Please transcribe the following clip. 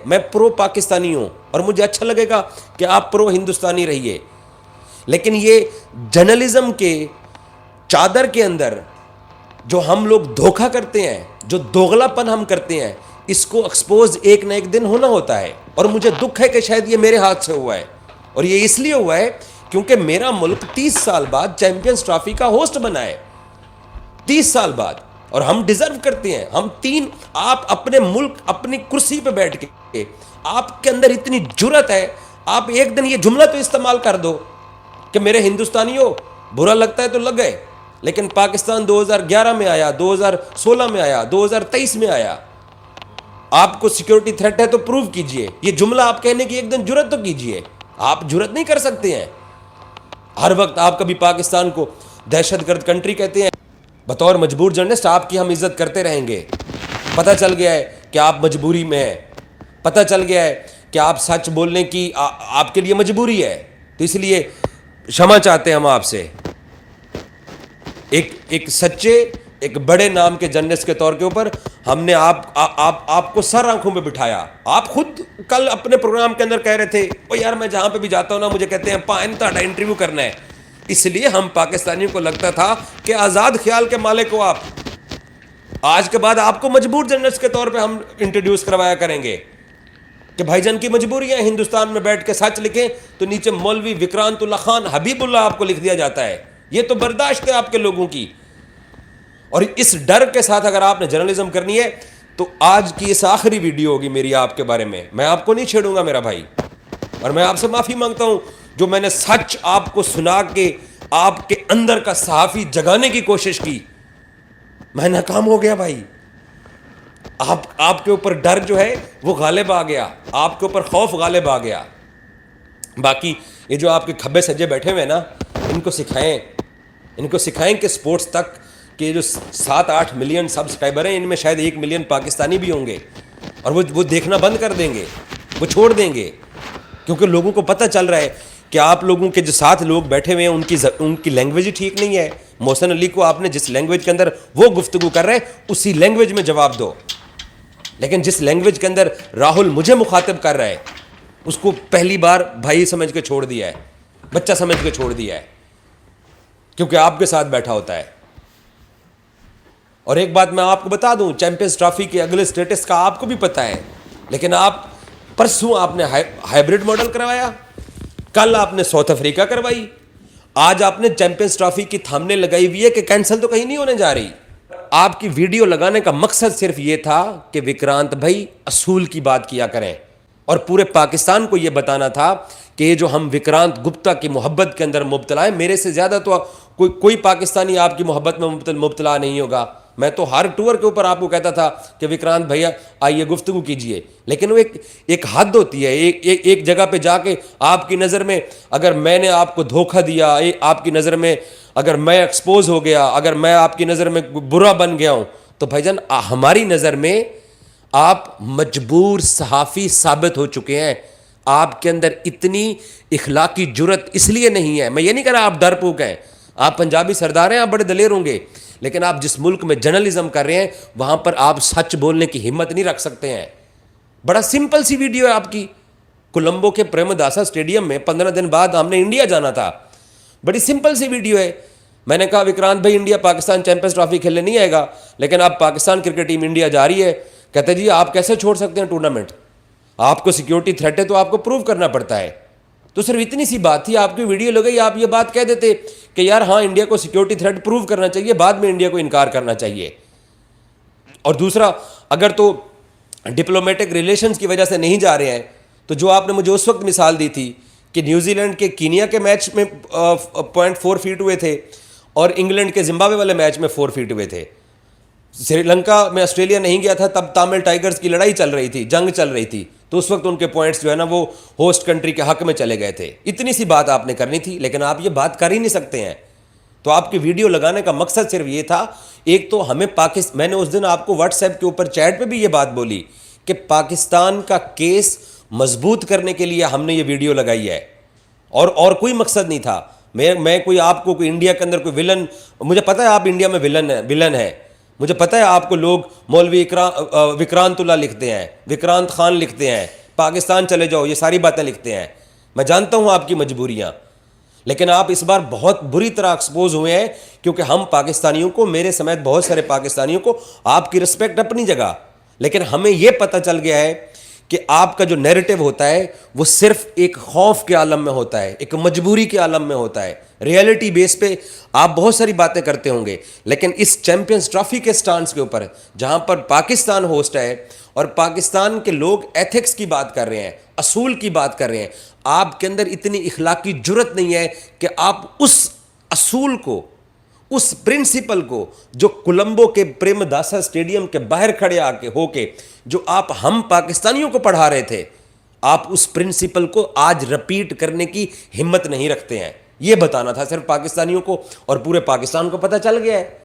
मैं प्रो पाकिस्तानी हूं और मुझे अच्छा लगेगा कि आप प्रो हिंदुस्तानी रहिए, लेकिन ये जर्नलिज्म के चादर के अंदर जो हम लोग धोखा करते हैं, जो दोगलापन हम करते हैं, इसको एक्सपोज एक ना एक दिन होना होता है। और मुझे दुख है कि शायद ये मेरे हाथ से हुआ है, और ये इसलिए हुआ है क्योंकि मेरा मुल्क 30 साल बाद चैंपियंस ट्रॉफी का होस्ट बना है, 30 साल बाद, और हम डिजर्व करते हैं। हम तीन, आप अपने मुल्क, अपनी कुर्सी पे बैठ के, आपके अंदर इतनी जुर्रत है, आप एक दिन ये जुमला तो इस्तेमाल कर दो कि मेरे हिंदुस्तानियों, बुरा लगता है तो लग गए, लेकिन पाकिस्तान 2011 में आया, 2016 में आया, 2023 में आया, आपको सिक्योरिटी थ्रेट है तो प्रूव कीजिए। ये जुमला आप कहने की एक दिन जुर्रत तो कीजिए। आप जुर्रत नहीं कर सकते हैं। हर वक्त आप कभी पाकिस्तान को दहशतगर्द कंट्री कहते हैं। बतौर मजबूर जर्नलिस्ट आपकी हम इज्जत करते रहेंगे। पता चल गया है कि आप मजबूरी में हैं, पता चल गया है कि आप सच बोलने की आपके लिए मजबूरी है, तो इसलिए क्षमा चाहते हैं हम आपसे। एक सच्चे, एक बड़े नाम के जर्नलिस्ट के तौर के ऊपर हमने आपको सर आंखों में बिठाया। आप खुद कल अपने प्रोग्राम के अंदर कह रहे थे, ओ यार मैं जहां पे भी जाता हूं ना, मुझे कहते हैं पाइन ताड़ा इंटरव्यू करना है। इसलिए हम पाकिस्तानियों को लगता था कि आजाद ख्याल के मालिक हो आप। आज के बाद आपको मजबूर जर्नलिस्ट के तौर पे हम इंट्रोड्यूस करवाया करेंगे कि भाईजान की मजबूरियां, हिंदुस्तान में बैठ के सच लिखें तो नीचे मौलवी विक्रांतुल्लाह खान हबीबुल्लाह आपको लिख दिया जाता है। ये तो बर्दाश्त है आपके लोगों की। और इस डर के साथ अगर आपने जर्नलिज्म करनी है तो आज की इस आखिरी वीडियो होगी मेरी आपके बारे में। मैं आपको नहीं छेड़ूंगा मेरा भाई, और मैं आपसे माफी मांगता हूं जो मैंने सच आपको सुना के आपके अंदर का सहाफी जगाने की कोशिश की। मैं नाकाम हो गया भाई। आपके ऊपर डर जो है वो गालिब आ गया, आपके ऊपर खौफ गालिब आ गया। बाकी ये जो आपके खब्बे सज्जे बैठे हुए हैं ना, इनको सिखाएं कि स्पोर्ट्स तक के जो 7-8 मिलियन सब्सक्राइबर हैं, इनमें शायद 1 मिलियन पाकिस्तानी भी होंगे, और वो देखना बंद कर देंगे, वो छोड़ देंगे, क्योंकि लोगों को पता चल रहा है कि आप लोगों के जो साथ लोग बैठे हुए हैं उनकी लैंग्वेज ही ठीक नहीं है। मोहसिन अली को आपने जिस लैंग्वेज के अंदर वो गुफ्तगू कर रहे हैं उसी लैंग्वेज में जवाब दो, लेकिन जिस लैंग्वेज के अंदर राहुल मुझे मुखातिब कर रहा है उसको पहली बार भाई समझ के छोड़ दिया है, बच्चा समझ के छोड़ दिया है, क्योंकि आपके साथ बैठा होता है। और एक बात मैं आपको बता दूं, चैंपियंस ट्रॉफी के अगले स्टेटस का आपको भी पता है, लेकिन आप परसों आपने हाइब्रिड मॉडल करवाया, कल आपने साउथ अफ्रीका करवाई, आज आपने चैंपियंस ट्रॉफी की थंबनेल लगाई हुई है कि कैंसिल तो कहीं नहीं होने जा रही। आपकी वीडियो लगाने का मकसद सिर्फ ये था कि विक्रांत भाई असूल की बात किया करें, और पूरे पाकिस्तान को यह बताना था कि ये जो हम विक्रांत गुप्ता की मोहब्बत के अंदर मुब्तला है, मेरे से ज्यादा तो कोई पाकिस्तानी आपकी मोहब्बत में मुब्तला नहीं होगा। मैं तो हर टूर के ऊपर आपको कहता था कि विक्रांत भैया आइए गुफ्तगू कीजिए, लेकिन वो एक हद होती है। एक जगह पे जाके आपकी नज़र में अगर मैंने आपको धोखा दिया, आपकी नज़र में अगर मैं एक्सपोज हो गया, अगर मैं आपकी नज़र में बुरा बन गया हूं, तो भाईजान हमारी नज़र में आप मजबूर सहाफ़ी साबित हो चुके हैं। आपके अंदर इतनी इखलाकी जुर्रत इसलिए नहीं है, मैं ये नहीं कह रहा आप डरपोक हैं, आप पंजाबी सरदार हैं, आप बड़े दलेर होंगे, लेकिन आप जिस मुल्क में जर्नलिज्म कर रहे हैं वहां पर आप सच बोलने की हिम्मत नहीं रख सकते हैं। बड़ा सिंपल सी वीडियो है आपकी। कोलंबो के प्रेमदासा स्टेडियम में 15 दिन बाद हमने इंडिया जाना था, बड़ी सिंपल सी वीडियो है। मैंने कहा विक्रांत भाई इंडिया पाकिस्तान चैंपियंस ट्रॉफी खेलने नहीं आएगा, लेकिन अब पाकिस्तान क्रिकेट टीम इंडिया जा रही है। कहते जी आप कैसे छोड़ सकते हैं टूर्नामेंट, आपको सिक्योरिटी थ्रेट है तो आपको प्रूव करना पड़ता है। तो सिर्फ इतनी सी बात थी, आपकी वीडियो लगाई, आप ये बात कह देते कि यार हाँ इंडिया को सिक्योरिटी थ्रेट प्रूव करना चाहिए, बाद में इंडिया को इनकार करना चाहिए। और दूसरा, अगर तो डिप्लोमेटिक रिलेशंस की वजह से नहीं जा रहे हैं, तो जो आपने मुझे उस वक्त मिसाल दी थी कि न्यूजीलैंड के कीनिया के मैच में 0.4 फीट हुए थे और इंग्लैंड के जिम्बाब्वे वाले मैच में 4 फीट हुए थे। श्रीलंका में ऑस्ट्रेलिया नहीं गया था, तब तमिल टाइगर्स की लड़ाई चल रही थी, जंग चल रही थी, तो उस वक्त उनके पॉइंट्स जो है ना वो होस्ट कंट्री के हक में चले गए थे। इतनी सी बात आपने करनी थी, लेकिन आप ये बात कर ही नहीं सकते हैं। तो आपकी वीडियो लगाने का मकसद सिर्फ ये था, एक तो हमें मैंने उस दिन आपको व्हाट्सएप के ऊपर चैट पे भी ये बात बोली कि पाकिस्तान का केस मजबूत करने के लिए हमने ये वीडियो लगाई है, और कोई मकसद नहीं था। मैं कोई आपको कोई इंडिया के अंदर कोई विलन, मुझे पता है आप इंडिया में विलन है, मुझे पता है आपको लोग मौलवी विक्रांतुल्ला लिखते हैं, विक्रांत खान लिखते हैं, पाकिस्तान चले जाओ, ये सारी बातें लिखते हैं। मैं जानता हूं आपकी मजबूरियां, लेकिन आप इस बार बहुत बुरी तरह एक्सपोज हुए हैं, क्योंकि हम पाकिस्तानियों को, मेरे समेत बहुत सारे पाकिस्तानियों को, आपकी रिस्पेक्ट अपनी जगह, लेकिन हमें यह पता चल गया है कि आपका जो नैरेटिव होता है वो सिर्फ एक खौफ के आलम में होता है, एक मजबूरी के आलम में होता है। रियलिटी बेस पे आप बहुत सारी बातें करते होंगे, लेकिन इस चैंपियंस ट्रॉफी के स्टांस के ऊपर, जहां पर पाकिस्तान होस्ट है और पाकिस्तान के लोग एथिक्स की बात कर रहे हैं, असूल की बात कर रहे हैं, आपके अंदर इतनी इखलाकी जुर्रत नहीं है कि आप उस असूल को, उस प्रिंसिपल को, जो कोलंबो के प्रेमदासा स्टेडियम के बाहर खड़े आके होके जो आप हम पाकिस्तानियों को पढ़ा रहे थे, आप उस प्रिंसिपल को आज रिपीट करने की हिम्मत नहीं रखते हैं। यह बताना था सिर्फ पाकिस्तानियों को, और पूरे पाकिस्तान को पता चल गया है।